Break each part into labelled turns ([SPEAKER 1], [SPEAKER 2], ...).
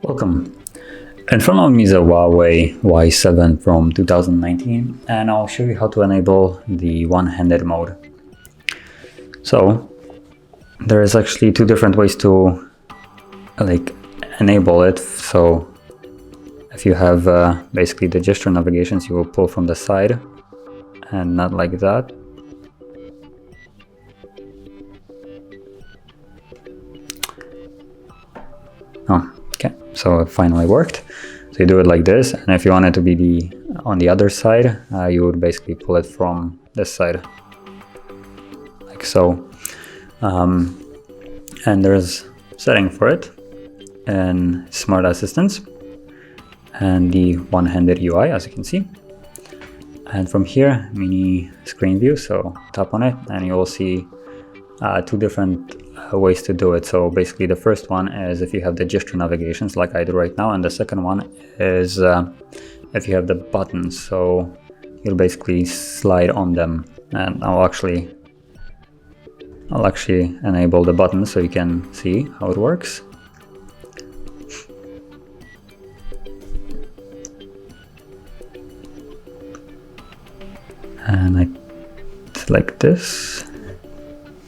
[SPEAKER 1] Welcome. In front of me is a Huawei Y7 from 2019, and I'll show you how to enable the one-handed mode. So there is actually two different ways to enable it. So if you have basically the gesture navigations, you will pull from the side and not like that. Oh, okay, so it finally worked. So you do it like this, and if you want it to be on the other side, you would basically pull it from this side, like so. And there's setting for it, and Smart Assistants, and the one-handed UI, as you can see. And from here, mini screen view, so tap on it, and you will see two different ways to do it. So basically the first one is if you have the gesture navigations like I do right now, and the second one is if you have the buttons, so you'll basically slide on them. And I'll actually enable the buttons so you can see how it works. And I select this.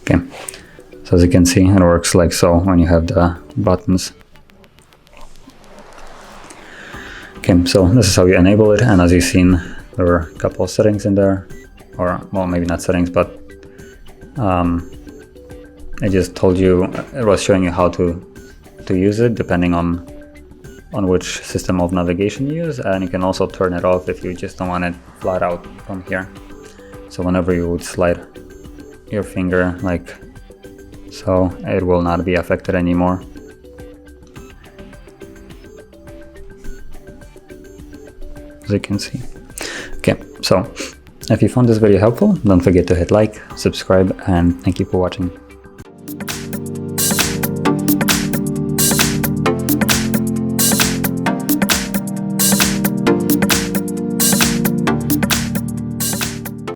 [SPEAKER 1] Okay, so as you can see, it works like so when you have the buttons. Okay, so this is how you enable it, and as you've seen, there were a couple of settings in there, or well, maybe not settings, but I just told you, it was showing you how to use it depending on which system of navigation you use, and you can also turn it off if you just don't want it flat out from here. So whenever you would slide your finger like so, it will not be affected anymore. As you can see. Okay, so if you found this video helpful, don't forget to hit like, subscribe, and thank you for watching.